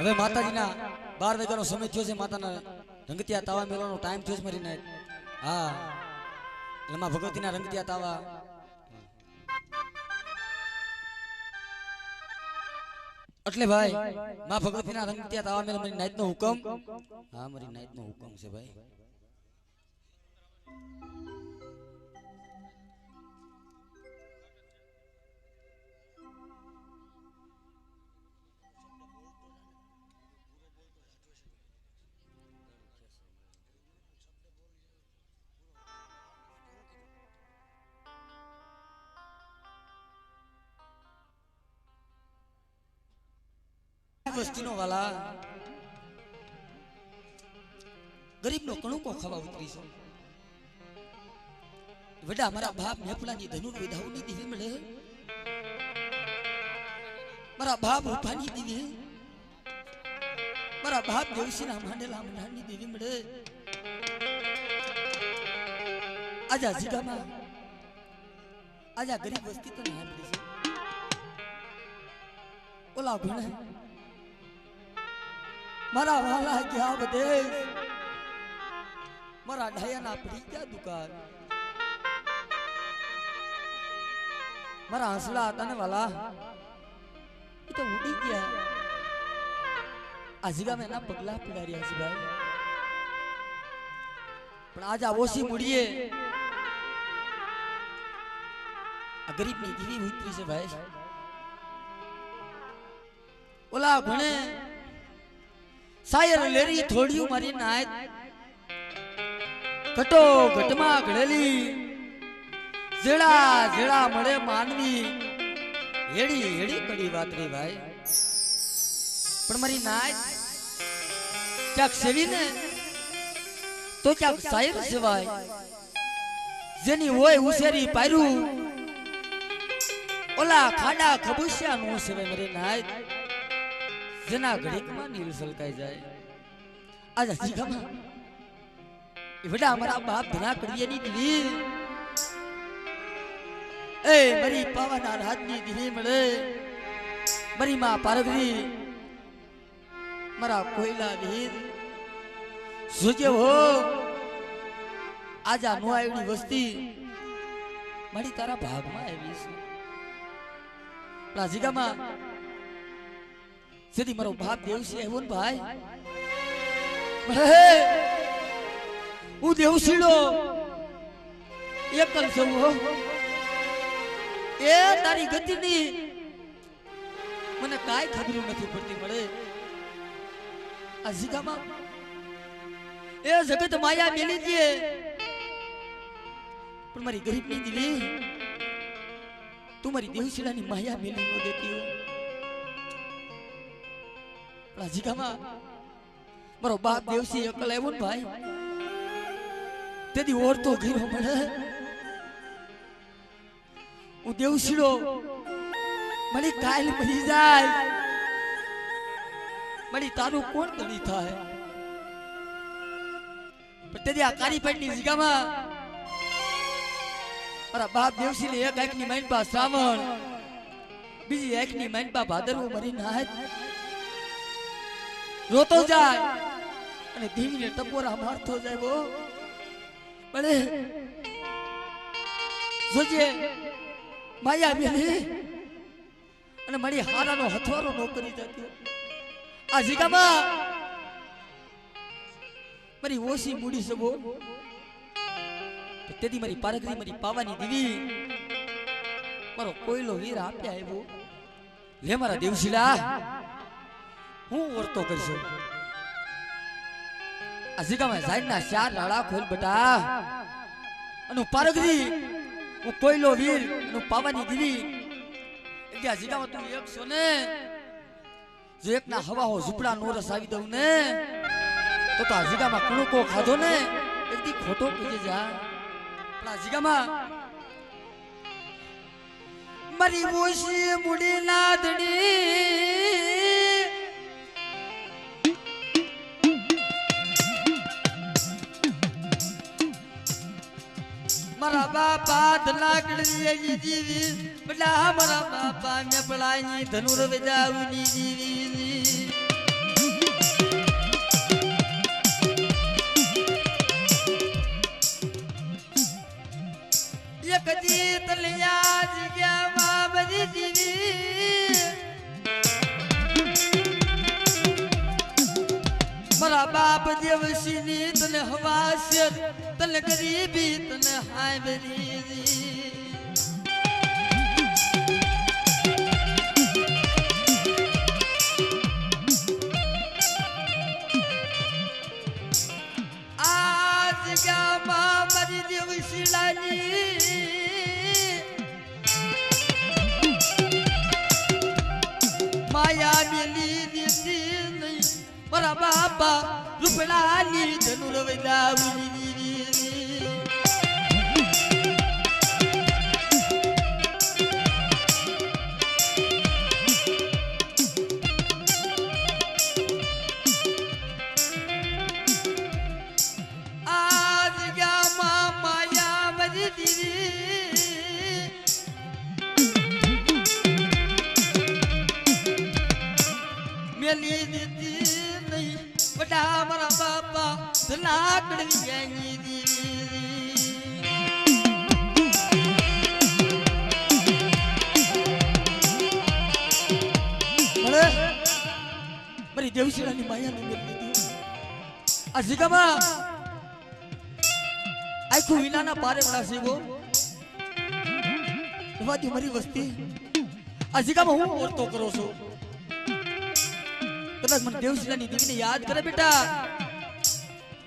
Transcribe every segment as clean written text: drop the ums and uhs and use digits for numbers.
હવે માતાજીના 12 વાગ્યાનો સમય થયો છે માતાના રંગતિયા તાવા મેળવાનો ટાઈમ થયો છે મારી નાઈટ હા એટલે માં ભગવતીના રંગતિયા તાવા એટલે ભાઈ માં ભગવતીના રંગતિયા તાવા મેળ મારી નાઈટનો હુકમ હા મારી નાઈટનો હુકમ છે ભાઈ વસ્તીનો વાલા ગરીબનો કણુકો ખાવા ઉતરી છે વડા મારા બાપ મેપલાની ધનુર વિધાઉની દીવી મળે મારા બાપ ઉભાની દીવી મારા બાપ દેવસીના માંડેલા મંડાની દીવી મળે આજા જીગામાં આજા ગરીબ વસ્તી તો ના મળી છે ઓલા ભણે મારા વાલા ગયા બધે મારા ડાયાના પડી ગયા દુકાન મારા હસલા હતા ને વાલા એ તો ઉડી ગયા આ જીગા મેં એના પગલા પીડાર્યા છે ભાઈ પણ આજ આ ઓછી મૂડીએ આ ગરીબની દીવી ઉતરી છે ભાઈ ઓલા ભણે સાયર લેરી થોડીયું મારી નાય ઘટો ઘટમાં ઘડેલી જેડા જેડા મળે માનવી હેડી હેડી કડી વાતરી ભાઈ પણ મારી નાય ક્યાંક સેવી ને તો ક્યાંક સાયર સેવાય જેની હોય ઉસેરી પાયરું ઓલા ખાડા ખબુશિયા નો સેવે મારી નાય જેના ઘડીકમાં નીલ સલકાઈ જાય આજા જીગામાં એ વડા અમારા બાપ ધના કડીએની દીવી એ મારી પાવાના રાજની દીવી મળે મારી માં પારગરી મારા કોયલા વીર સુજે હો આજા નો આવડી વસ્તી મારી તારા ભાગમાં આવી છે આ જીગામાં સીધી મારો બાપ દેવસી આવ્યો ને ભાઈ હું દેવસીડો એકલ છું એ તારી ગતિની મને કાઈ ખબર નથી પડતી મળે આ જીગામાં એ જગત માયા મેલી દે પણ મારી ગરીબની દીવી તું મારી દેવસીડાની માયા મેલી ન દેતી હો જીગામાં મારો બાપ દેવસી અકલ આવ્યો ને ભાઈ તેથી ઓરતો ઘીરો મળે હું દેવસીડો મારી કાયલ મરી જાય મારી તારું કોણ ધણી થાય પણ તેથી આ કારી પેટની જીગામાં મારા બાપ દેવસી ને એક આંખની માઇનપા શ્રાવણ બીજી આંખની માઇનપા ભાદરવો મરી નાય રોતો જાય અને ધીમીને ટપોરા મારતો જાય બો બળે જોજે માયા બેલી અને મારી હારાનો હથવારો નો કરી જતી આ જીગામાં મારી ઓછી મૂડી સબો તેથી મારી પારગરી મારી પાવાની દીવી મારો કોયલો વીર આપ્યા આવ્યો લે મારા દેવશીલા હું વર્તો કરશો આ જીગામાં જાયના ચાર રાડા ખોલ બટા અને પારગરી હું કોયલો વીર અને પાવાની દીવી એટલે આ જીગામાં તું એક છો ને જો એકના હવાહો ઝૂપડા નો રસ આવી દઉં ને તો આ જીગામાં કણુકો ખાધો ને એકદી ખોટો કીજે જા પણ આ જીગામાં મારી ઓછી મુડી નાદણી મારા બાપા ધનાકડી જીવી બડા મારા બાપા મે પડાઈ ધનુર વેજાવની જીવી મારા બાપ દેવસીની તને હવાસ્ય તને ગરીબી તને હાયબરી આજ ગામમાં મારી દેવશીલાની માયા મેલી દીધી નહીં મારા બાપા રૂપડાની ધનુર વૈદાવલી આજ ગામમાં માયા મરી દીધી મેલી દીધી નહીં બડા મારા બાપા ધનાકડી ગેંગી દીધી મળે મારી દેવશીલાની માયાને મેલી દીધી આ જીગામાં આખું વિનાના પારે મળા સેવો વાદી મારી વસ્તી આ જીગામાં હું ઓરતો કરો છું કદાચ મને દેવશીલાની દેવીને યાદ કરે બેટા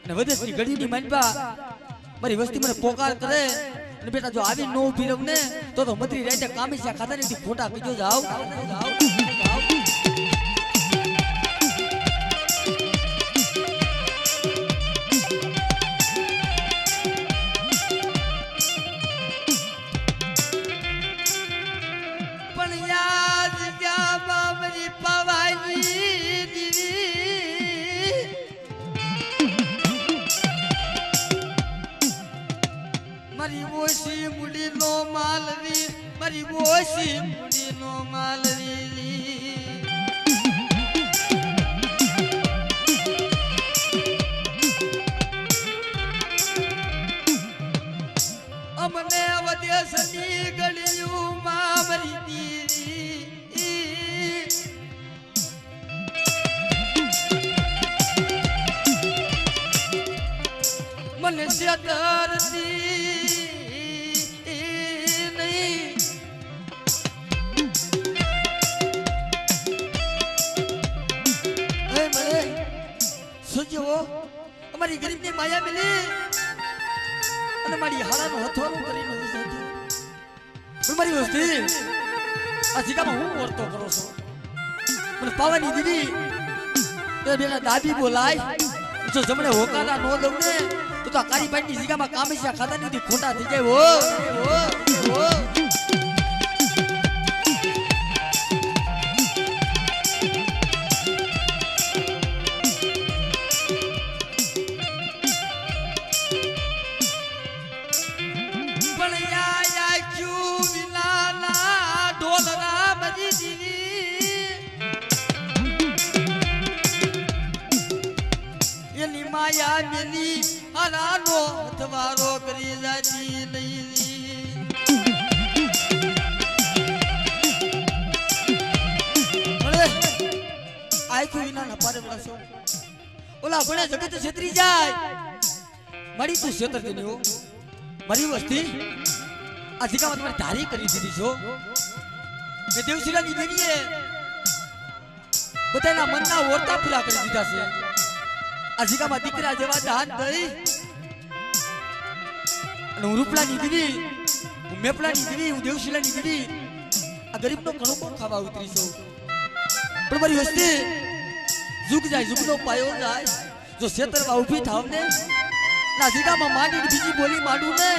અને વદેશની ઘડીની માનપા મારી વસ્તી મને પોકાર કરે અને બેટા જો આવી નો ઉભી રહું ને તો મધરી રાતે કામીશા ખાતા નથી ખોટા કીધો જાવ પણ યાદ ગામમાં મારી પવાની દીવી મારી ઓછી મુડીનો માલવી મારી ઓછી મુડીનો માલવી અમને વદેશની ગળીઓમાં મારી દીવી મને છેતરતી નહીં સુજો અમારી ગરીબની માયા મિલી અને મારી હારાનું હથોરું કરીને પણ મારી વસ્તી આ જીગામાં હું વર્તો કરો છું મને પાવાની દીદી એ બેના દાદી બોલાય જો જમણે હોકારા નો દઉં ને તો આ કારી બાઈની જીગામાં કામેશા ખાતા નથી ખોટા થઈ જાય ઓ માયા મેલી હરાનો હથવારો કરી જાતી નહીં આખું વિના પારે મળશો ઓલા ભણે જગત છેતરી જાય મારી તું છેતરતી નહીં હો મારી વસ્તી આ જીગામાં તમારે ધારી કરી દીધી છો મેં દેવશીલાની દેવીએ બધાના મનના ઓરતા પૂરા કરી દીધા છે આ જીગામાં દીકરા જેવા દાન દઈ અને હું રૂપલાની દીવી હું મેપલાની દીવી હું દેવશીલાની દીવી આ ગરીબનો ઘણો કોણ ખાવા ઉતરી છું પણ મારી વસ્તી ઝુક જાય ઝુકનો પાયો જાય જો ખેતરમાં ઊભી થાવ ને ના જીગામાં માંડીને બીજી બોલી માંડું ને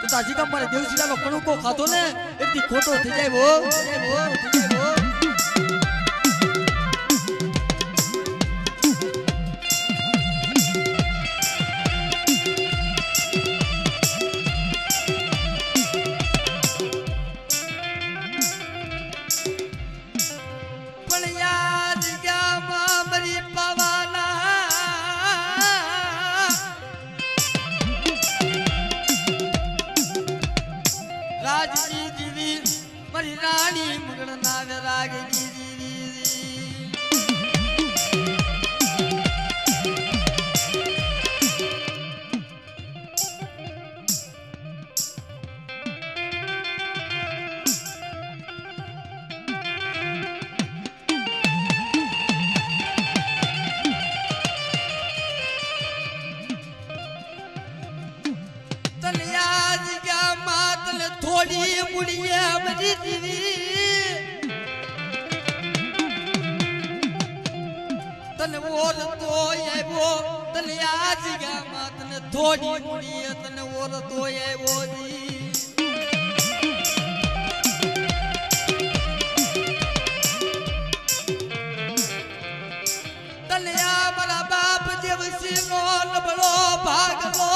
તો આ જીગામાં મારે દેવશીલાનો કણુકો ખાધો ને એકથી ખોટો થઈ જાય વો રાજની જીવી મારી રાણી મગણ ના मुड़िए मरी दीवी तन और तो ये वो तन आज गा तन थोड़ी मुड़िए तन और तो ये वो जी तलिया मरा बाप देवसी नो लबड़ो भागलो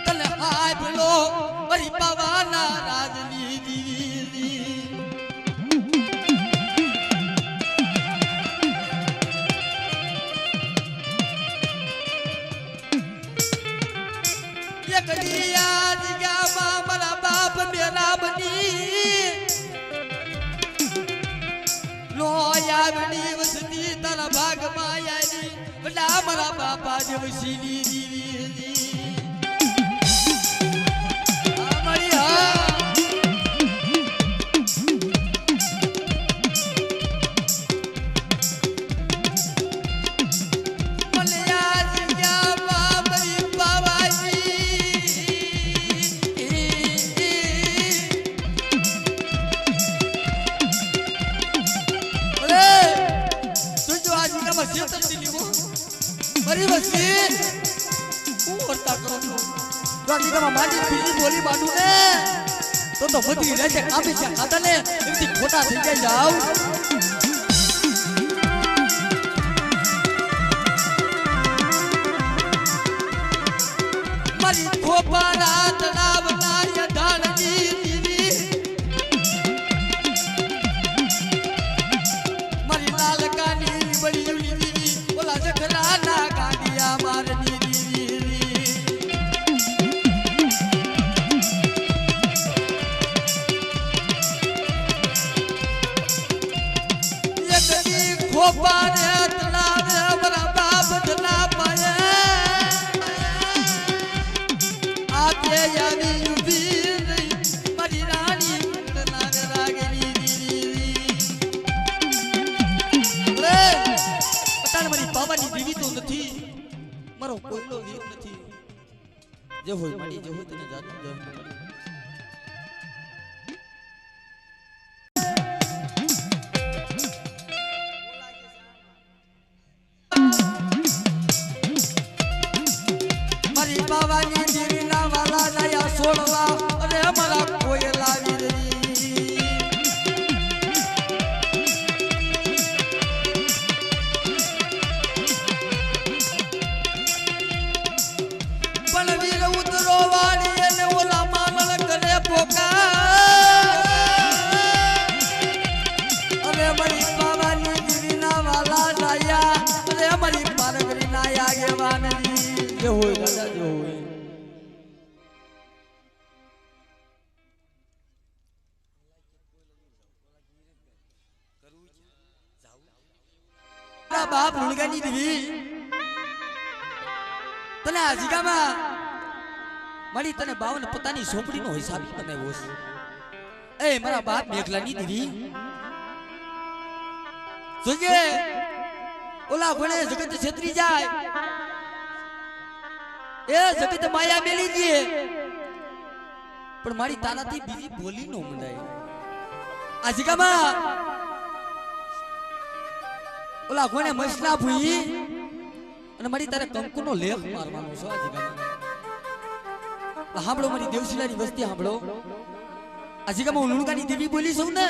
तल हाय बलो मरी पवाना राजनी दीदी ये कलिया दिया मरा बाप मेरा बनी नो यावनी वसती तारा भाग मायानी बड़ा मरा बापा देवसीनी दीदी हमारी मलया जिया बाबरी बाबाजी मस्जिद दिल्ली वो बड़ी मस्जिद और ताकरो तो आगे का मामाजी बिजली बोली मानू ने तो बदी रह जा काफी खाता ने इतनी खोटा થઈ જાય જાવ મારી ખોપારા તળાવ ના યધાણની દીવી મારી લાલકાની બડી जखराना गांडिया मारनी दीदी ये कदी खोपा ने तलाव हमारा बाप धना पाए आते यानी भी मरी रानी तलाव रागनी दीदी મારી બાવાની દીવી તો નથી મારો કોઈલો વીર નથી જે હોય મળી જે હોય તને જાતું જ મારી બાવાની દીવી ના વાલા નયા સોળવા અરે મારા કોઈલા વીર जो होय दादा जो होय ना बाप लुणगानी देवी तने आजीगामा मળી તને 52 પોતાની સોપડીનો હિસાબ બનાવ્યો છે એ મારા બાપ મેઘલાની દેવી જોજે ઓલા ભણે જગત છેતરી જાય એ જગત માયા મેલી દીએ પણ મારી તાનાથી બીજી બોલી નો મંડાય આજીગામાં ઓલા કોને મસલા ભૂઈ અને મારી તારે કંકુનો લેખ મારવાનો છે આજીગામાં હાંભળો મારી દેવશીલાની વસ્તી હાંભળો આજીગામાં હું લુણગાની દેવી બોલી છું ને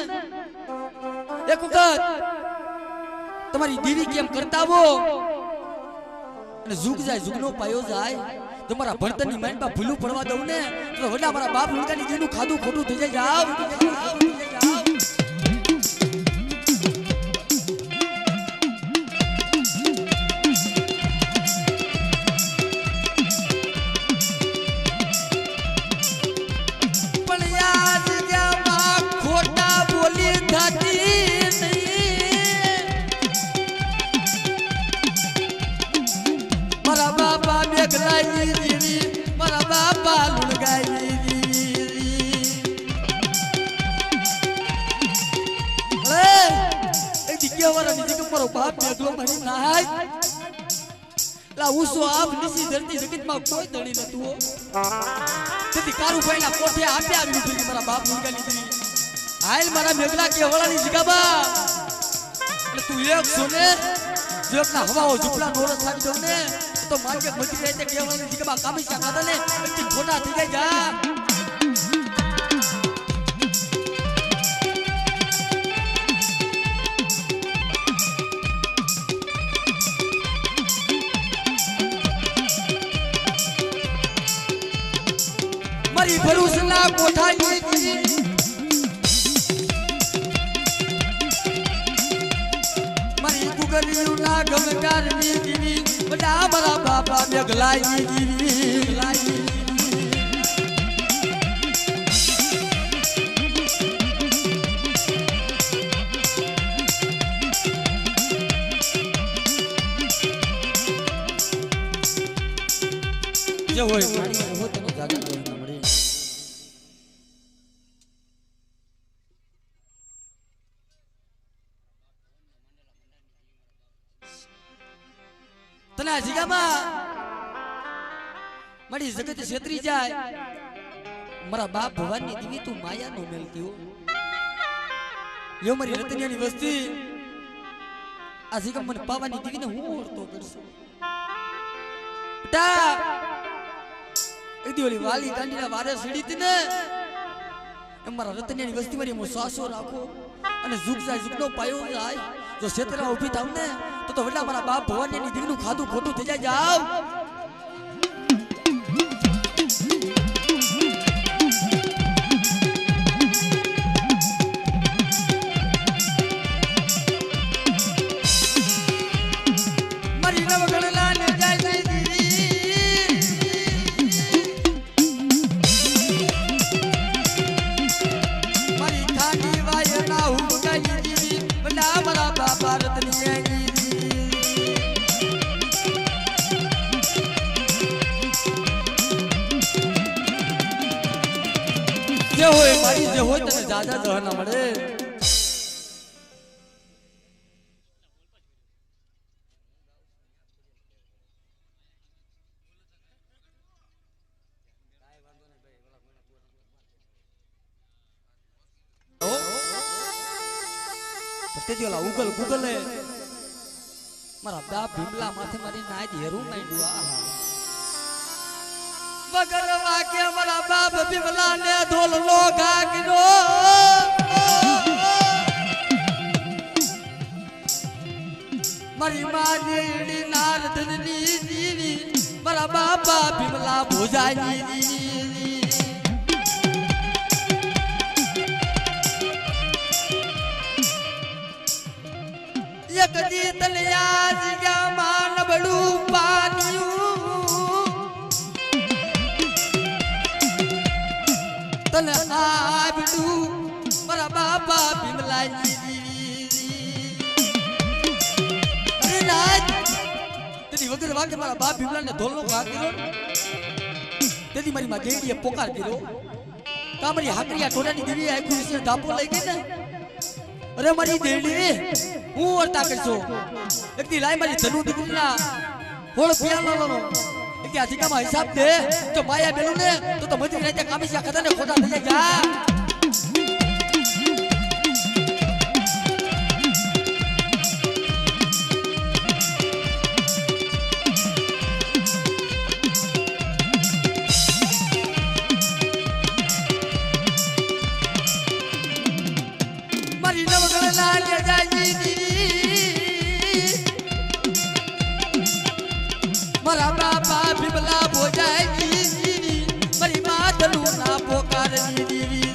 એક વખત તમારી દેવી કેમ કરતાવો અને જુગ જાય જુગનો પાયો જાય તમારા ભણતરની માઇન્ડમાં ભૂલું પડવા દઉં ને તો વડા મારા બાપ લુણગાની દેવીનું ખાધું ખોટું થઈ જાય જાવ बाप मेघलो मरी नाय ला उसो आप निसी धरती जगत में कोई धणी नतुओ તેથી કારુભાઈ ના કોઠે આપે આવી દીધી મારા બાપ મુંગા લીધી હાલ મારા મેઘલા કેવળાની જગાબા એટલે તું એક સોને જોકના હવાઓ ઝુપડા નોરસ થાકી દઉં ને તો માર્કેટ મળી જાય તે કેવળાની જગાબા કામીશા ખાધા ને એટલી ખોટા થઈ ગઈ જા મારી ભરૂચના કોઠાની મારી ગુગરીના ગમકારની દીવી બડા મારા બાપા મેઘલાઈ દીવી જે હોય પાણી હો તને જાગા હોય મળે તના જીગામાં મારી જગત છેતરી જાય મારા બાપ ભગવાનની દીવી તું માયા નો મેલતી હો યો મારી રતનિયાની વસ્તી આ જીગા મને પાવાની દીવીને હું ઓળતો કરશું બેટા એદી ઓલી વાલી કાંડીના વારે સીડીતી ને અમારા રતનિયાની વસ્તી મારી હું સાસો રાખો અને ઝુક જાય ઝુકનો પાયો જાય જો છેતરા ઊભી થાવ ને તો વડલા મારા બાપ ભવાની દીકરીનું ખાધું ખોટું થઈ જાય જાવ મારી નવગણલા ને જાય જે હોય મારી જે હોય તને જાજા જહ ના મળે તેજોલા ઉગલ ગુગલે મારા બાપ ભીમલા માથે મારી નાય હેરું નાઈ દુઆ વગર વાકે મારા બાપ ભીમલા ને ઢોલનો ગાગરો મારી મારી નારદની દીવી મારા બાપા ભીમલા ભોજાની એક દી તલિયા જીગા માં નબળું પાન્યું તને આબડું મારા બાપા ભીમલાઈ અરે રાજ તેની વગર વાગે મારા બાપ ભીમલાને ધોલનો ઘા કર્યો તેથી મારી માં દેવીએ પોકાર કર્યો કા મારી હાકરિયા ઢોડાની દેવીએ આખું વિશે ધાપો લઈ ગઈ ને અરે મારી દેડી હું વર્તા કરશો એક દી લાઈ મારી ધનુ દીકરીના હોળ પિયાનો એક દી આજીકામાં હિસાબ દે તો માયા બેલું ને તો મજૂરી રાતે કામીશા ખાતા ને ખોટા થઈ જાય મારી નવગણના લે જાજી મારા બાપા ભીમલા ભોજાઈ મારી માધલું ના પોકારની દીવી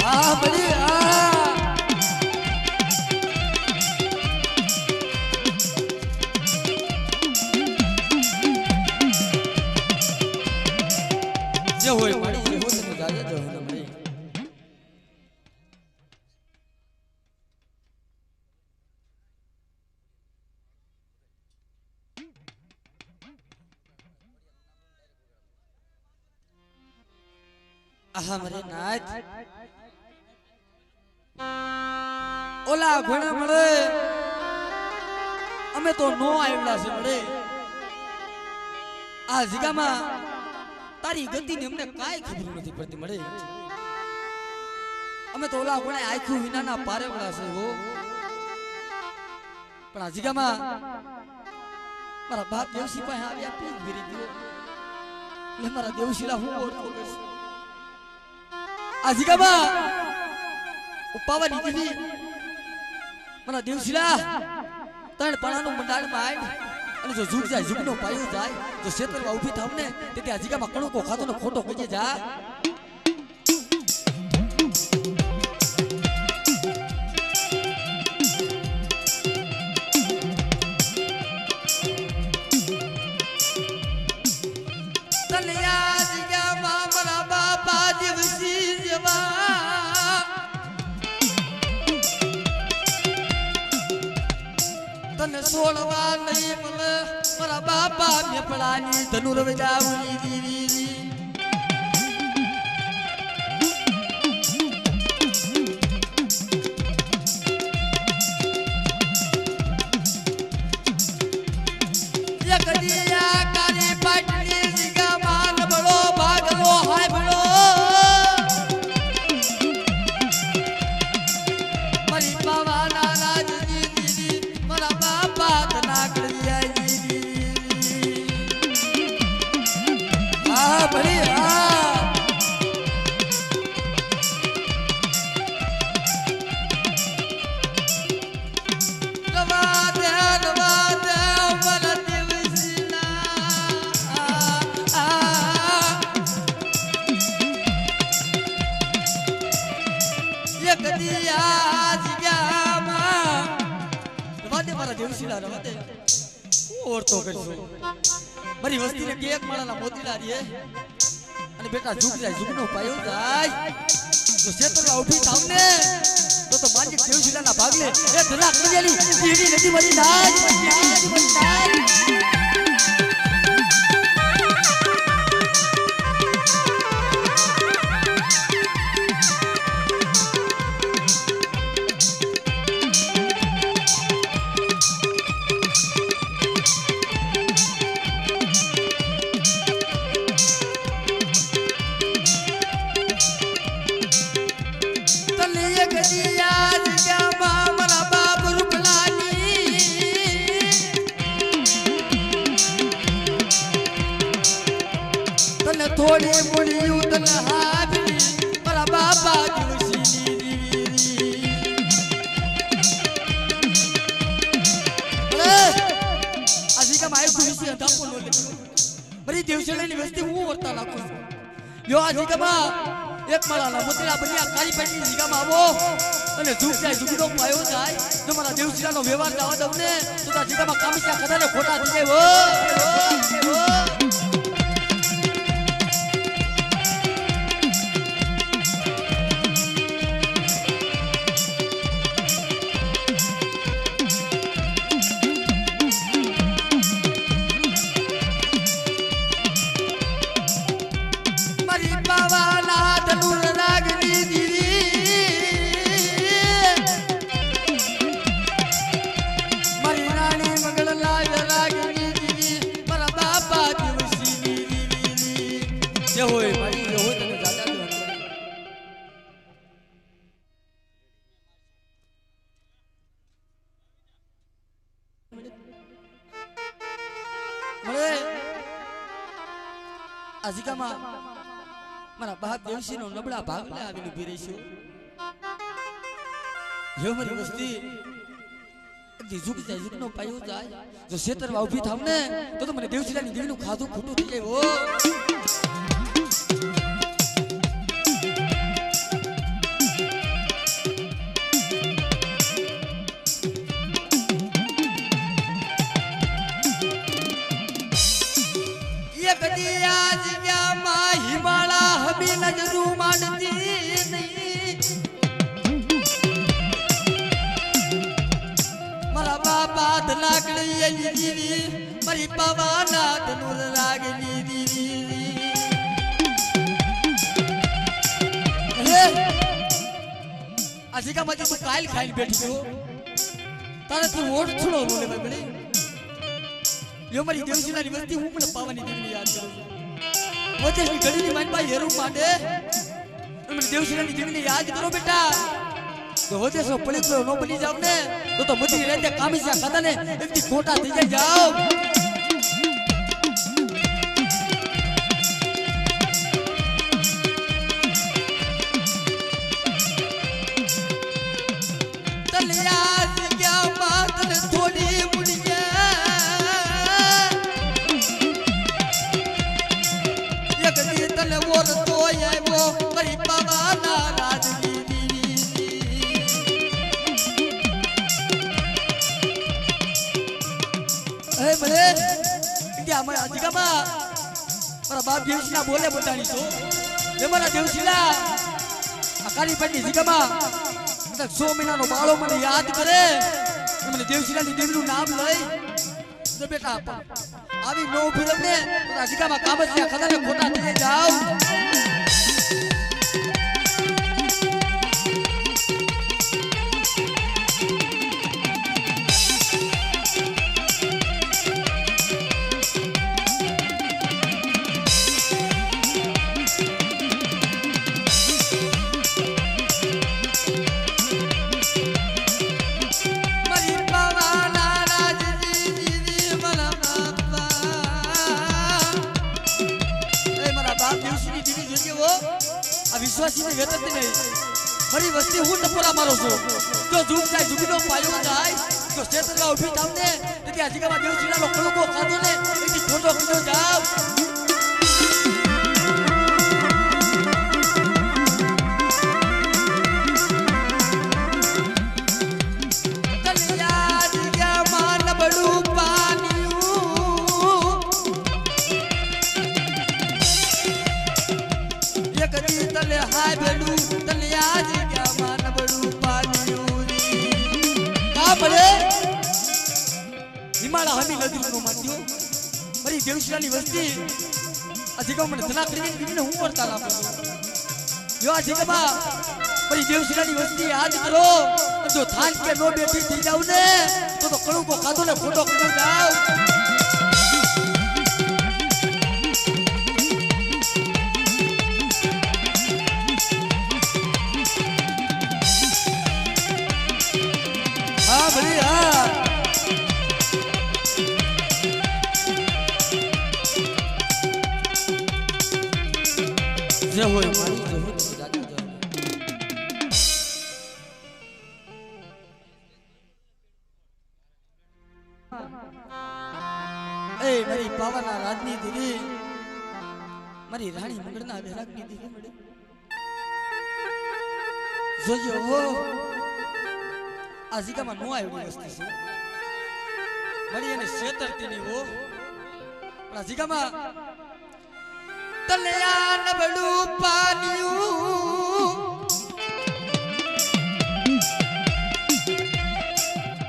આ બડી જે હોય મારી જે હોય તને જાજા જ હોય મને આહા મરે નાચ ઓલા ઘણા મળે અમે તો નો આવેલા છે મળે આ જીગામાં તારી ગતિની અમને કાઈ ખબર નથી પડતી મળે અમે તો ઓલા કોણે આખું વિનાના પારેવડા છે હો પણ આ જીગામાં મારા બાપ દેવસી પાસે આવ્યા પીક ભરી ગયો એટલે મારા દેવશીલા હું ઓળખો કરશે આ જીગામાં ઉપાવાની દીધી મારા દેવશીલા ત્રણ પાણાનું મંડાળ માંડ અને જો ઝૂક જાય ઝૂકનો પાયો જાય જો ક્ષેત્રમાં ઊભી થાવ ને તે આ જીગામાં કણકો ખાતો ને ખોટો કહીએ જા તને સોળવા નહીં મળે મારા બાપા મેપડાની ધનુર્વિદ્યાની દીવી એક દિયા કારી પાટલી જીગા માન બળો ભાગલો હાય બળો મારી પાવાના રાજની દીદી મારા બાપા તના કળિયાઈ હા ભરી હા દેવશીલા રવા દે ઓરતો કરજો મારી વસ્તીને કેક માળાના મોતીલા દે અને બેટા ઝૂક જાય ઝૂકનો પાયો જાય જો ક્ષેત્રમાં ઊભી થાવ ને તો માજી દેવશીલાના ભાગલે એ ધના કળિયાલી દીડી નદી મરી નાજ થોડી મુડી ઉતન હાબી મારા બાપા દેવશીની દીવી આજી કા માય કુસી અંધાપો નો લે મારી દેવશીની વસ્તી હું વર્તા નાખું યો આજી કા એક માળાના મોતીલા બન્યા કાળી પેટી જીગામાં આવો અને ઝૂક જાય ઝૂકનો પાયો જાય જો મારા દેવશીલાનો વ્યવહાર જવા દઉં ને તો આ જીગામાં કામીચા કદાને ખોટા થઈ જાય હો આજીકામાં મારા બાપ દેવશીનો નબળા ભાગલે આવીને ઉભી રહી છું જો મારી વસ્તી ઝૂક જાય ઝૂકનો પાયો જાય જો ક્ષેત્રમાં ઊભી થાવ ને તો મને દેવશીલાની દેવીનું ખાધું ખોટું થઈ જાય ઓ નજરું માંડતી નહીં મારા બાપા ધનાકડી દીદી મારી પવાના ધનુર રાગની દીદી આજે કા મજી તું કાલ ખાઈને બેઠી છો તારે તું ઓઠ છોડો લે બગડી यो मारी देवशिलानी वस्ती हूं पण पावानी देवीने याद करू वचेसनी घડીની માનબાઈ હેરું માંડે મને દેવશિલાની દેવીને યાદ કરો બેટા તો વચેસો પલિકલો નો બની જાવ ને તો મધી રહેતે કામીસા ખાતાને એકથી ખોટા થઈ જાય જાવ તલિયા જગ્યા માતને થોડી મુડી बोल तो ये वो मरी पवाना राजनी ए भले क्या मैं आज का मां मारा बाप देवशिला बोले बतानी तो ये मारा देवशिला अकाली पंडित जी का मां मतलब 100 महीना नो बाळो મને યાદ કરે મને દેવશિલાની દેવીનું નામ લઈ તો બેટા આવી નો ફિરને તો અધિકામાં કાબસિયા ખદાને ખોટા થઈ જાવ विश्वासी ने वेतन नहीं मरी वस्ती हूं टपोरा मारो छो जो झूक जाय झुकीनो पायो जाय जो क्षेत्र का उठी जावने તેથી અધિકામાં દેવશિલા નો કલકો ખાધો ને એથી ખોટો કીધો જાવ તલિયા દિયા માન બડું तले हाय बेडू तले आज क्या मान बड़ू पानियूरी का बड़े हिमालय हमी नदी नो मान्यो मरी देवशिलानी वस्ती अधिका मन धना करीने बिने हूं करता ला यो अधिका मरी देवशिलानी वस्ती याद करो जो थान के नो बेटी थी जाऊ ने तो कळू को खाधो ने फोटो करो जाओ जे होय मारी जे होय जाजा जा ए मेरी पावना राजनी देवी मारी रानी मंगड़ना बेरागनी देवी मडे जोयो हो आजिका नो आयो वस्ती से मरी એને છેતરતી હો પણ આજીકા तलिया नबड़ू पानियू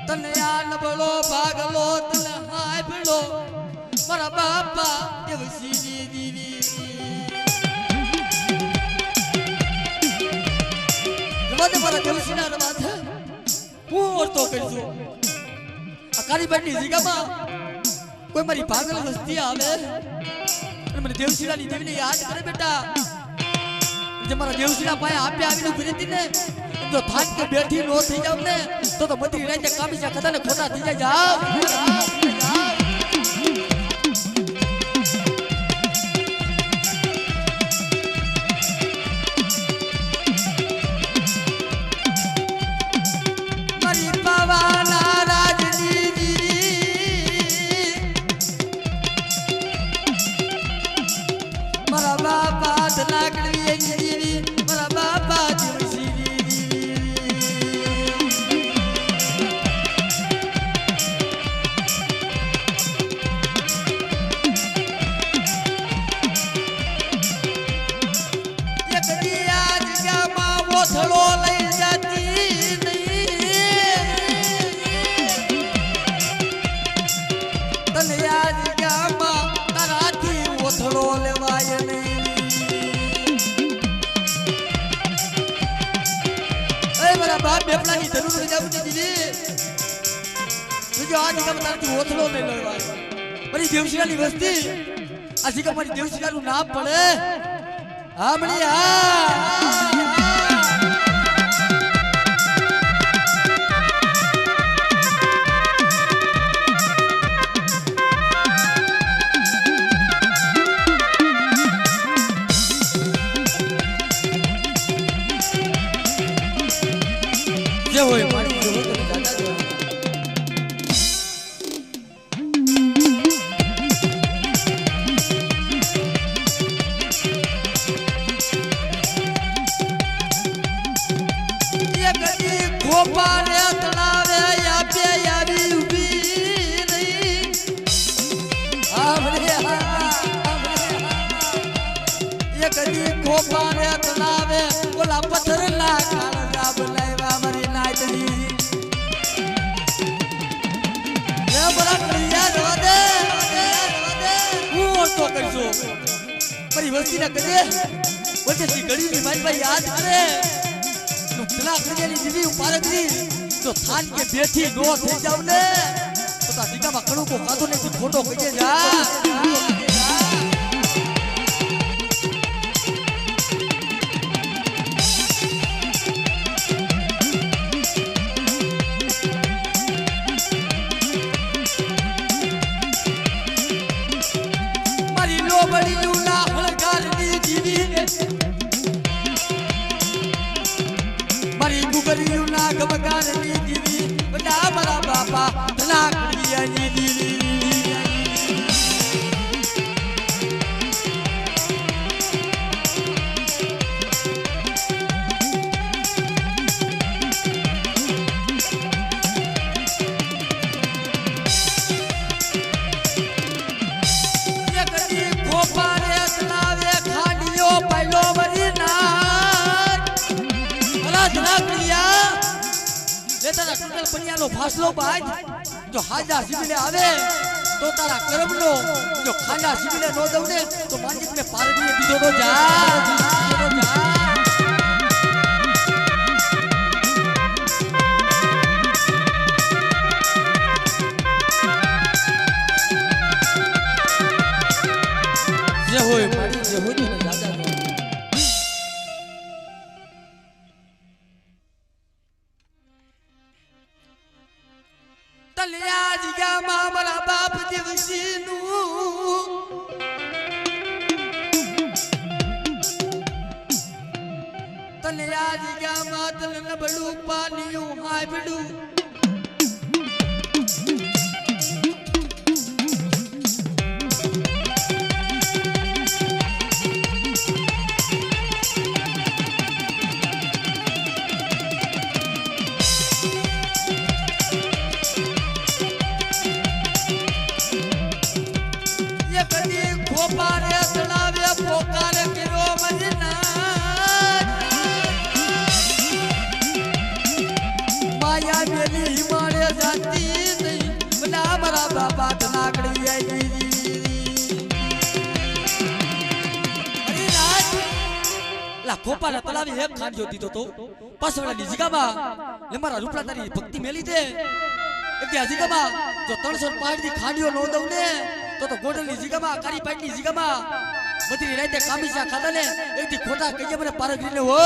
तलिया नबड़ो भागलो तले हाय बिलो मारा बापा देवशिली दीवी रवादे मारा देवशिला रवादे हूं और तो करजो अकारी बन्नी जीगामा कोई मारी पागल वस्ती आवे મને દેવશિલાની દેવીને યાદ કરે બેટા જે મારા દેવશિલા ભાઈ આપે આવીને ઉભી રહેતી ને જો થાક કે બેઠી નો થઈ જાવ ને તો મધી રાતે કામીસા ખદાને ખોટા થઈ જાય જાવ મારી પાવાના રાજની मारा बापा धना कड़वी जीवी मारा बापा देवशिली ये कदी आज क्या मां वो थलो लई जाती नहीं तने आज क्या मां ताराती वो थलो लेवाय नहीं बाप बेपला की जरूर जाऊ दीदी तुझे आज का बता तू ओथलो ले लो भाई મારી દેવશિલાની વસ્તી આજી કે મારી દેવશિલાનું નામ પડે આમણી આ જે હોય મારી જો તમે દાદા જો ये कदी गोपारे तलावे आपे यारी उभी नहीं ये कदी गोपारे तलावे ओला पत्थर ना काळजा बनावा मारी नायतली ले बरा कलिया दवा दे હું તો કરજો મારી વસ્તી ના કરે વચ્ચે સી ઘડી ની મારી ભાઈ યાદ કરે તો પેલા કરેલી દીદી ઉપારકરી તો થાન કે બેઠી નો થઈ જાવ ને તો તા દીકામાં કણું કો કાદો ને તું ખોટો કહીએ જા ગમગારની દીવી બડા મારા બાપા ધનાકડીયાની દીવી એકદી ગોપારે તલાવે ખાડીઓ પહેલો મરી ના અલા ધનાકડીયા તારા ટોટલ પનિયાનો ફાસલો બાજ જો હાજા સિબીલે આવે તો તારા કર્મનો જો ખાંડા સિબીલે નો દઉં ને તો માલિકને પારડીએ દીધો તો જા જે હોય મારી જે હોય ને દાદા તલિયા જીગામાં મારા બાપ દેવસીનું તલિયા જીગામાં તલ નબળું પાણીયું હાબડું ગોપારે તળાવે પોકારે કેરો મજના માયા મેલી હિમાળે જાતી નહીં બના મારા બાપા ધનાકડી આવી અરે રાત લા ગોપારે તળાવે એક ખાંડ્યો દીધો તો પાછળની જીગામાં લે મારા રૂપલા તારી ભક્તિ મેલી દે એટલે જીગામાં જો 305 ની ખાંડીઓ નો દઉં ને તો ગોડલની જીગામાં કારી પાટની જીગામાં બધી રાતે કામીસા ખાધા ને એકથી ખોટા કહીએ મને પારગરીને ઓ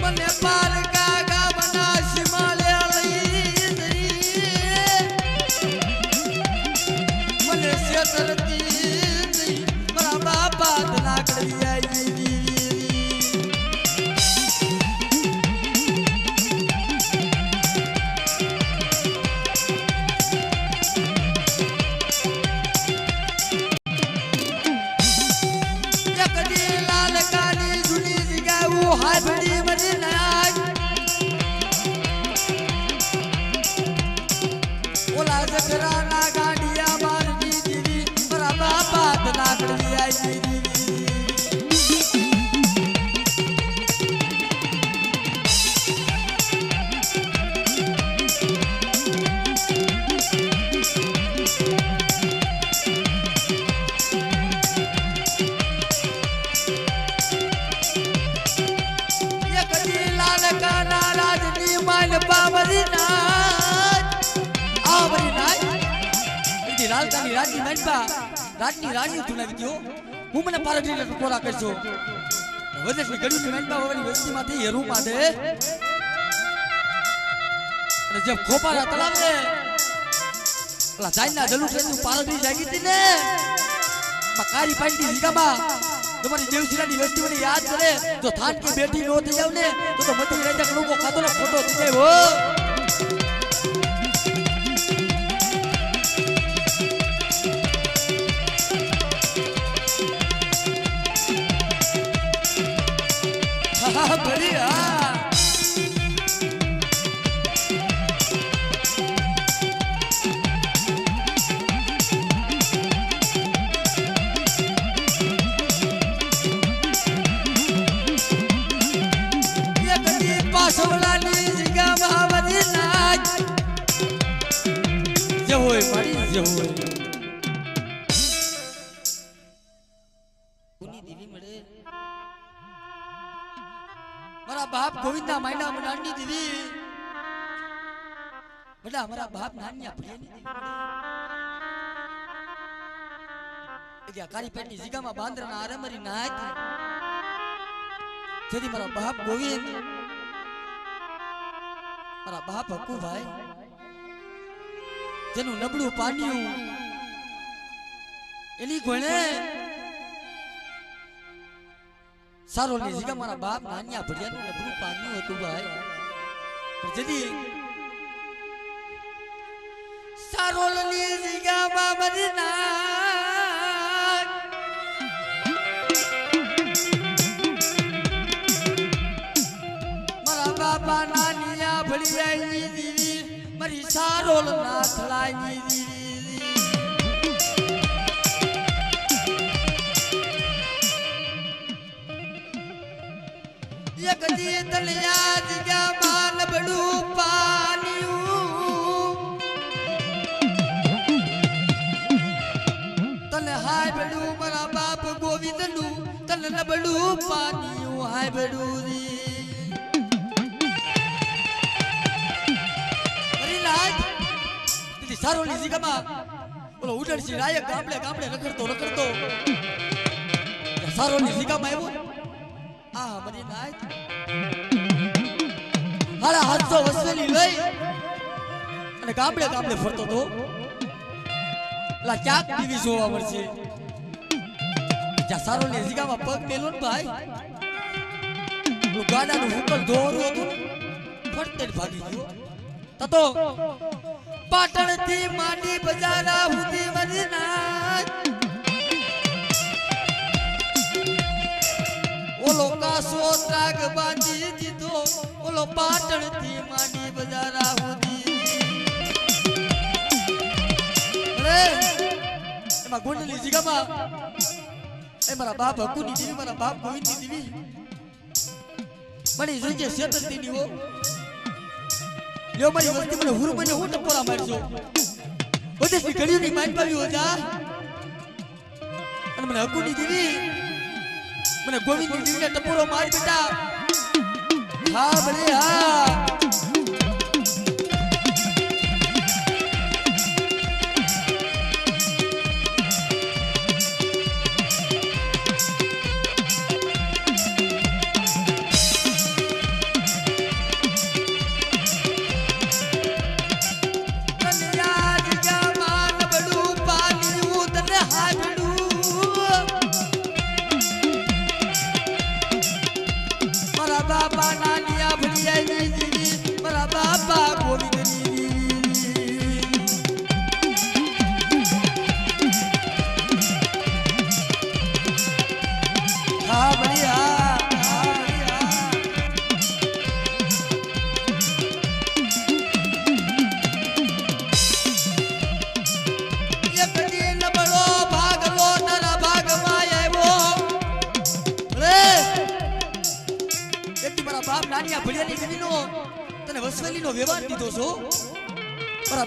મને પાર ગાગા બના સિમાલે મને શેતરતી મારા બાપા ધનાકડી આવી હાબડી મરી નાય ઓલા જગરા ના ગાડિયા મારતી દીદી મારા બાપા ધનાકડી આવી દીદી લાલકાની રાજની માનપા રાજની રાણી ચુનાવી દો હું મને પારગીને ટકોરા કરજો વદેશની ગળીની માનપા વવાની વસ્તીમાંથી હેરું પાડે અને જેમ ખોપારા તળાવ ને ઓલા જાઈના જલુ ટ્રેનનું પારગી જાગી હતી ને કારી પાઈની જીગામાં તમારી દેવશીરાની વસ્તી મને યાદ કરે જો થાન કે બેઠી નો થઈ જાવ ને તો મતી રાજા લોકો ખાતો ને ખોટો થઈ જાય હો बढ़िया बाप गोविंदा मायना मनानी दीदी बड़ा हमारा बाप नानिया प्रियनी दीदी कारी पेटनी जिगा में बांधरना आरे मरी नाच जदी मारा बाप गोविंद मारा बाप हकू भाई जेनु नबळू पानियू एनी गोणे सारोलनी जीगा मारा बाप नानिया भड़ियानु नबळू पानियू हतु भाई पर जदी सारोलनी जीगा मा मरीना मारा बापा नानिया भड़ियाई दीदी मरी सारोल ना थलाई दीदी कदी तलिया जिगा मान बड़ू पानियू तल हाय बड़ू मरा बाप गोविंदनु तल न बड़ू पानियू हाय बड़ू री अरे लाज दीदी सारोली जिगा मा बोलो उडर सी राय गामले गामले रखड़तो सारोली जिगा मा एवो आ मरी नाच हाड़ा हाथो वसली लई અને ગામડે ગામડે ફરતો તો લા ક્યાંક ટીવી જોવા મળશે જા સારો ને જીગામાં પગ મેલો ને ભાઈ ઓ ગાડાનું હુકલ દોરું હતું ફરતે ભાગી ગયો તતો પાટણ થી માંડી બજારા સુધી મરી નાચ ओलो कासो त्राग बांधी दीधो ओलो पाटण थी मांडी बजारा हुदी अरे एमा गोंडली जिगामा ए मारा बाप हकुनी दीवी मारा बाप गोविंदी दीवी मनी जोजे सेतरती नी हो यो मारी वस्ती मने हुरु मने હું ટપોરા મારજો બધી ઘડીની માઈન પાવી હો જા અને મને હકુની દીવી મને ગોવિંદ દીવીને ટપોરો માર બેટા હા ભલે હા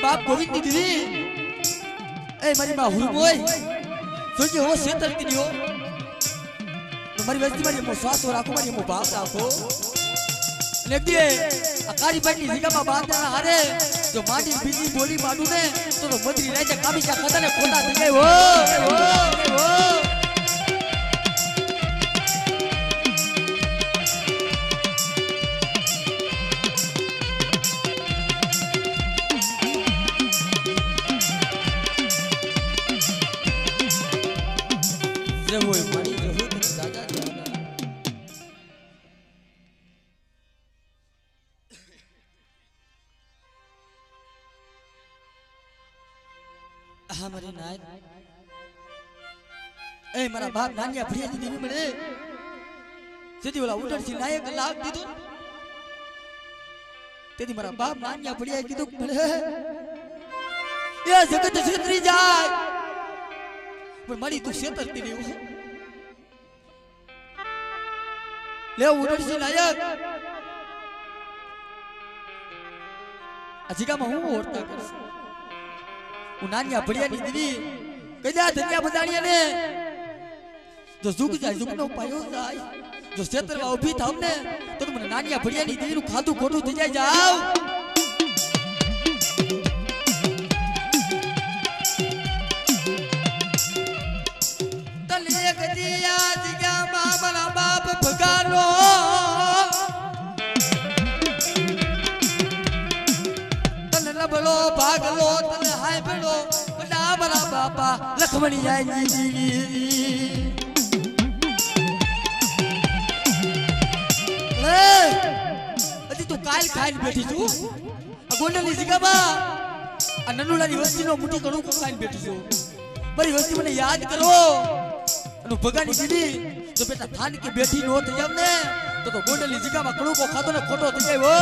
बाप गोविंद दीदी ए मारी मां हुरमोय सोचे हो सेतर दियो तो मारी वस्ती मारी मो श्वास राखो मारी मो बाप राखो लेकिए अकारी पटनी जिगा में बात ना हारे जो माटी बीजी बोली माडू ने तो मदरी राजा कामी चा खतने खोटा दिखे वो वो मानी जो हो तो दादा हमारे नायक ए मारा बाप नानिया प्रिया दी देवी मरे सीधी वाला उधर सी नायक लाग दी तो तेरी मारा बाप नानिया प्रिया की तो मरे ये जगत छेत्री जाए पर मारी तू छेतरती नहीं हो ले उधर सी नायक अजीका में हूँ औरता कर उनानिया बढ़िया नी दीदी कदा धनिया बदानिया ने जो झुक जाए झुकनो पायो जाए जो क्षेत्र में उभी था हमने तो तुम नानिया बढ़िया नी दीदी नु खादू खोटू थी जाए जाओ तले कदिया जिगा मामला बाप भगालो तने लबलो भागलो तने हाय बेलो बड़ा बड़ा बापा लखमणी आई जी अजी तू काल खाई बैठी तू गोंडली जिगाबा ननुलानी वस्ती नो मुठी करू को खाई बैठी तू बड़ी वस्ती मने याद करो अनु भगानी दीदी तो बेटा थान के बैठी नो थे जब ने तो गोंडली जिगाबा करू को खातो ने खोटो थी जाए वो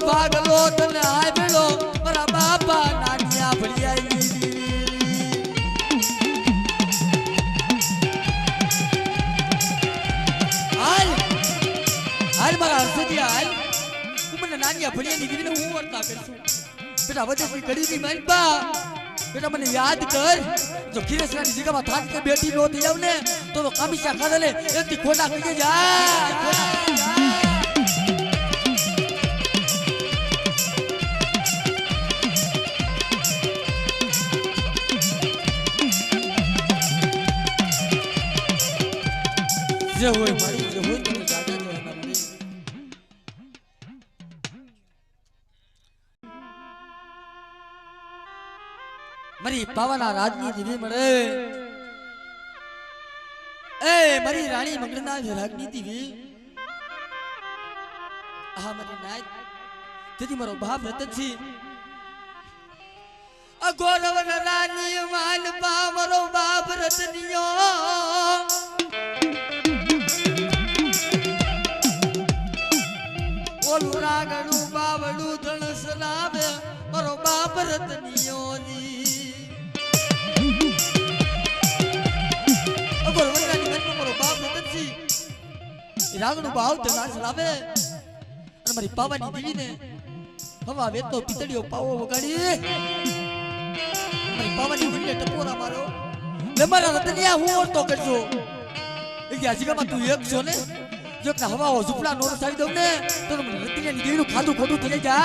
भागलो तने आए बेलो मरा बापा नानिया बढ़िया हाल हाल मरा हर्षदी हाल तुमने नानिया बढ़िया नी दीदी ने हूं वर्ता करसु बेटा वजह की कड़ी नी मन बा बेटा मने याद कर जो खीरेसरा नी जगह में थान के बेटी नो थी जब ने तो कामिशा खदले एक दी खोटा कइए जा जो होए मारी जो होए तो दादा जो है मारी मरी पावना राजनी देवी मरे ए मरी रानी मंगलना विरागनी देवी आ मरी नायक तेरी मरो बाप रतन छी अगोरव रानी मान पा मरो बाप रतनियो बोलू रागड़ू बावड़ू धनस लावे मरो बाप रतनियो नी अगोर वरानी मन मरो बाप रतन जी रागड़ू बाव धनस लावे अने मारी पावानी देवी ने हवा वे तो पितड़ियो पावो वगाड़ी मारी पावानी देवी ने टपोरा मारो ले मारा रतनिया हूं और तो करजो एक आजीगा में तू एक छो ने जो ना हवा हो जुपला नोर साइड दो ने तो रतिया नी देवी नु खादू खोटू थई जा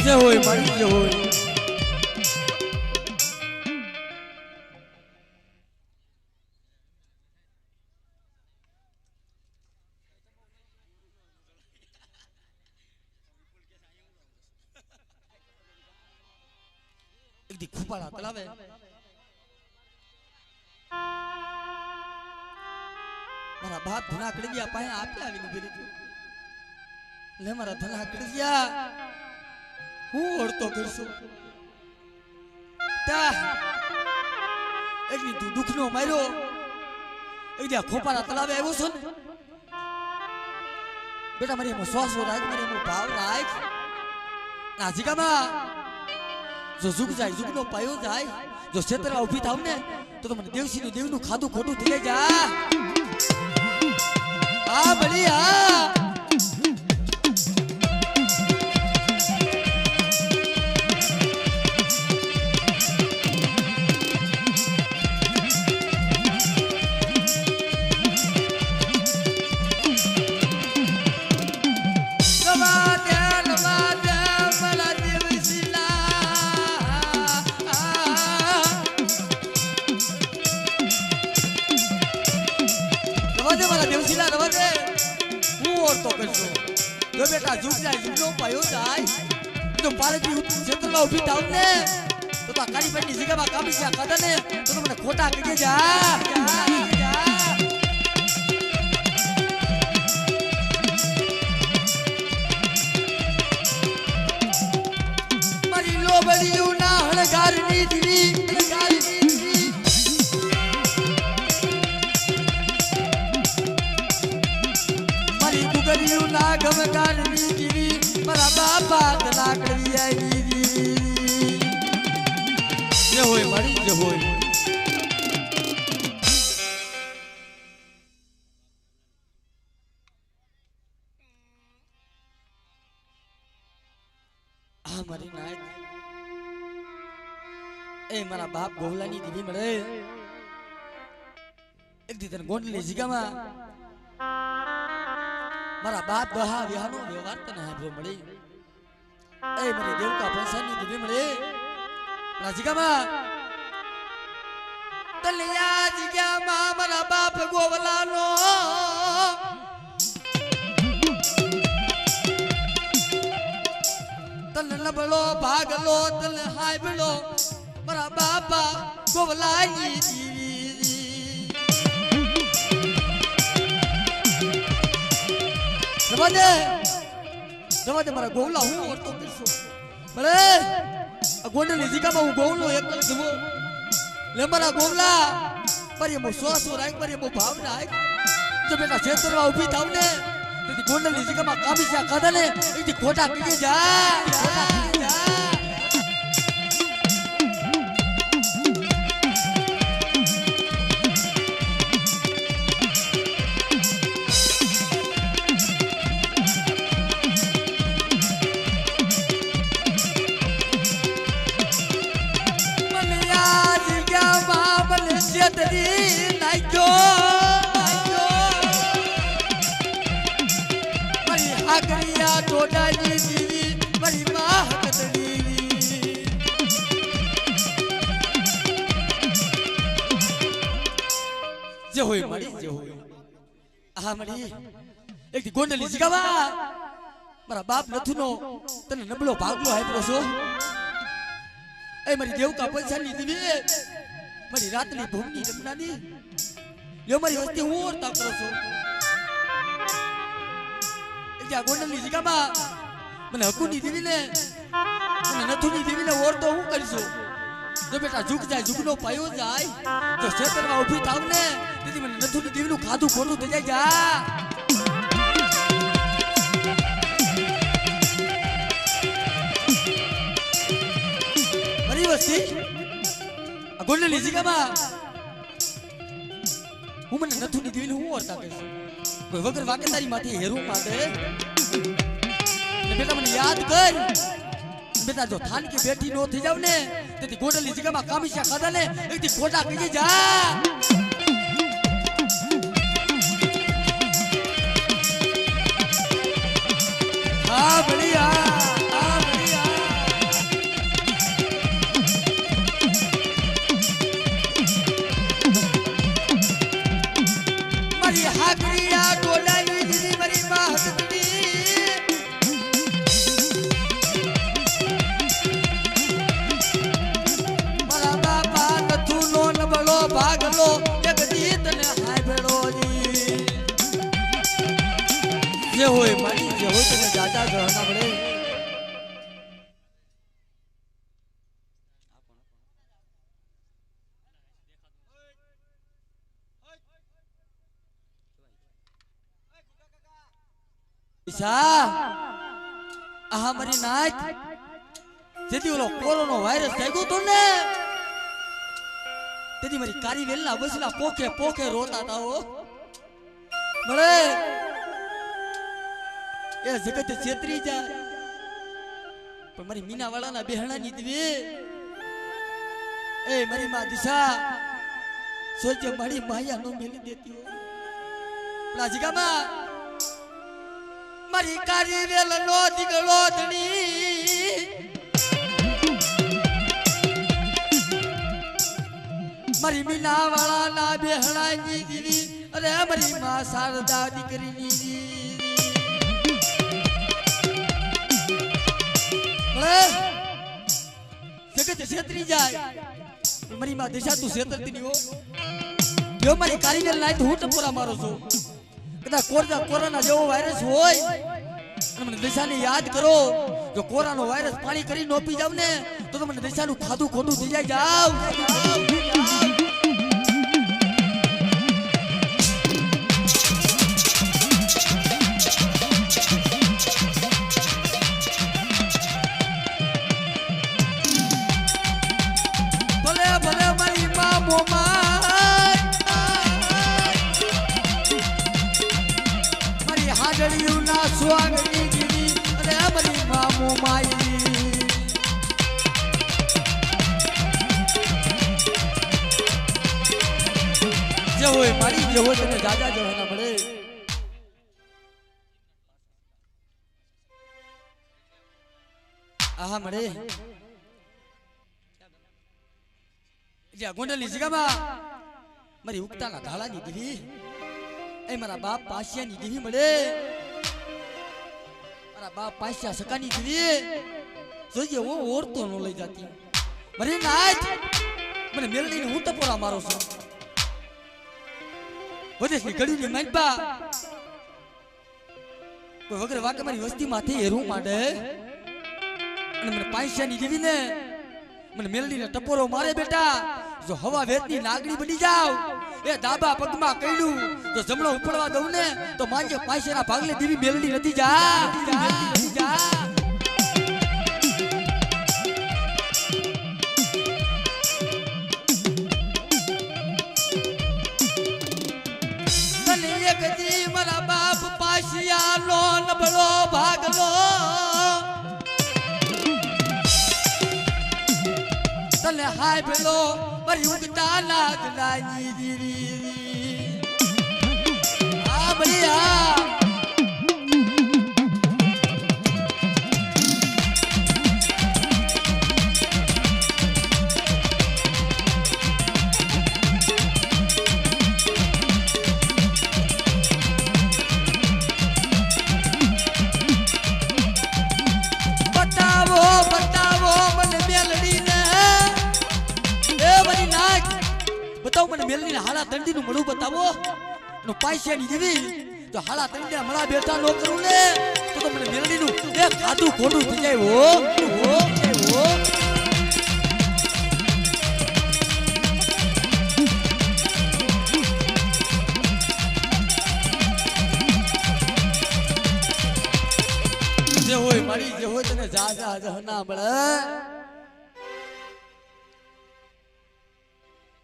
જે હોય મારી જે હોય એક દી ખુપાળા તળાવે મારા બાપ ધના કડિયા પાસે આપ્યા આવીને ઉભી રહી લે મારા ધના કડિયા હું ઓળતો કરશું તા એકની તું દુખનો માર્યો એક દી ખોપાળા તળાવે આવ્યો છો ને બેટા મારી એમાં શ્વાસ રાખ મારી એમાં ભાવ રાખ ના જીગામાં જો ઝુક જાય ઝુકનો પાયો જાય જો ક્ષેત્રમાં ઊભી થાવ ને તો મને દેવસીનું દેવનું ખાધું ખોટું થઈ જાય આ બળી આ જો બેટા ઝુક જાય ઝુકનો પાયો જાય તો પાલકી ક્ષેત્રમાં ઊભી થાવ ને તો આ કાળી પેટની જગ્યામાં કામીશા ખાધા ને તો મને ખોટા કહી જા મારી લોબડીયું ના હણગારની દીવી ના ગમગારની દીવી મારા બાપા તલા કરી આવી દીવી જે હોય મારી જે હોય આ મારી નાય એ મારા બાપ ગોવલાની દીવી મળે એક દી તને ગોંડલી જગ્યામાં મારા બાપ દહા વિહાનો વ્યવહાર તને હાથે મળી એ મારી દેવકા પૈસાની દીવી મળી રાજીગામાં તલિયા જગ્યામાં મારા બાપ ગોવલાનો તલ નબળો ભાગલો તલ હાયબળો મારા બાપા ગોવલાની દીવી જવા દે મારા ગોવલા હું ઓળતો કરશો ભલે આ ગોંડલની જગ્યામાં હું ગોવલો એક જ જવો લે મારા ગોવલા મારી એમો શ્વાસ રાખ મારી એમો ભાવ રાખ જો બેટા ક્ષેત્રમાં ઊભી થાવ ને તેથી ગોંડલની જગ્યામાં કામીશા ખાધા ને એથી ખોટા કીએ જા આગળિયા ટોડાની દીવી મારી માં હકતની જે હોય મારી જે હોય આ મારી એક દી ગોંડલી જગ્યામાં મારા બાપ નથુનો તને નબળો ભાગલો આપ્યો છો એ મારી દેવકા પૈસાની દીવી મારી રાતની ભૂમની રમનાની યો મારી વસ્તી હું ઓરતા કરો છો ત્યાં ગોંડલની જગ્યામાં મને હકુની દીવીને મને નથુની દીવીને ઓરતો હું કરીશું જો બેટા ઝુક જાય ઝુકનો પાયો જાય જો ક્ષેત્રમાં ઊભી થાવ ને તેથી મને નથુની દીવીનું ખાધું ખોટું થઈ જાય જા મારી વસ્તી આ ગોંડલની જગ્યામાં હું મને નથુની દીવીને હું ઓરતા કરીશું કોઈ વગર વાકે તારી માથે હેરું માંડે ને બેટા મને યાદ કર બેટા જો થાન કે બેઠી નો થઈ જાવ ને તેથી ગોંડલની જગ્યામાં કામીશા ખાધા ને એકથી ખોટા કહી જા હા બળિયા હોય તને જાજા જવાના મળે આ મારી નાચ જેથી ઓલો કોરોના વાયરસ જાગ્યો તો ને તેથી મારી કારી વેલના વસલા પોખે પોખે રોતા હતા હો મળે એ જગત છેતરી જાય પણ મારી મીના વાળાના બેહણાની દીવી એ મારી માં દિશા સોચે મારી માયા નો મેલી દેતી હો પેલા જીગામાં મારી કારી વેલ નો દીકરો ધણી મારી મીના વાળા ના બેહણાની દીવી અરે મારી માં શારદા દીકરીની જગત છેતરી જાય મારી માં દિશા તું છેતરતી નહીં હો જો મારી કારી વેલ નાય તો હું ટપોરા મારો છું કદાચ કોરોના જેવો વાયરસ હોય અને મને દિશાને યાદ કરો જો કોરોના વાયરસ પાણી કરી નો પી જાવ ને તો મને દિશાનું ખાધું ખોટું થઈ જાય જાવ ભલે ભલે મારી માં મોમા હાજરીના સ્વાગતની દીદી અરે મારી મામો માઈ જે હોય મારી જે હોય તને દાદા જવાના મળે આહા મળે જે ગોંડલની જગ્યામાં મારી ઉગતાના ધાળાની દીદી એ મારા બાપ પાસિયાની દીવી મળે મારા બાપ પાસિયા સકાની દીવી જોઈએ હું ઓરતો ન લઈ જાતી મરી નાચ મને મેલડીને હું ટપોરા મારો છું વદેશની ગળીની માનપા કોઈ વગર વાકે મારી વસ્તી માંથી હેરું માંડે અને મને પાસિયાની દીવીને મને મેલડીને ટપોરો મારે બેટા જો હવા વેતની નાગડી બની જાવ એ દાબા પગમાં કઈડું તો જમણો ઉપડવા દઉં ને તો માંજે પાસેના ભાગલે દીવી મેલડી નથી જા તને એક દી મારા બાપ પાસિયાનો નબળો ભાગલો તને હાય ભેલો મારી ઉગતા નાગલાની દીરી આ બલિયા બતાવો મને મેલડીને હાલા તંડીનું મળું બતાવો નો પાઇસિયાની દીવી તો હાલા તંડીના મળા બેઠા નો કરું ને તો મને મેલડીનું એક ખાધું ખોટું થઈ જાય હો જે હોય મારી જે હોય તને જા ના મળે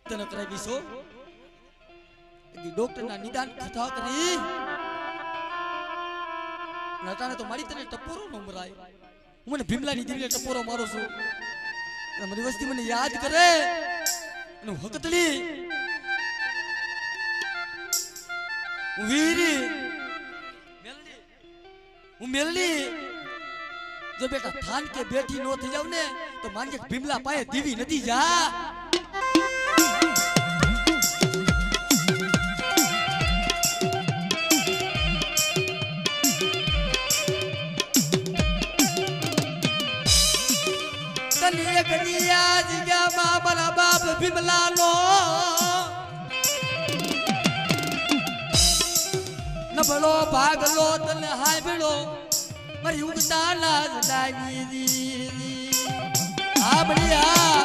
તને કરાવીશો ડોક્ટરના નિદાન કથા કરી નટાને તો મારી તને ટપોરો નો મરાય હું મને ભીમલાની દીવીને ટપોરો મારો છું મારી વસ્તી મને યાદ કરે અને હકતલી હું વીરી હું મેલડી જો બેટા થાન કે બેઠી નો થઈ જાવ ને તો માનજે ભીમલા પાયે દીવી નથી જા મારા બાપ ભીમલાનો નબળો ભાગલો તને હાય ભીડો મારી ઉગતા લાજ લાગી દી આ બળિયા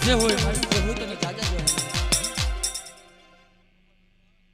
જે હોય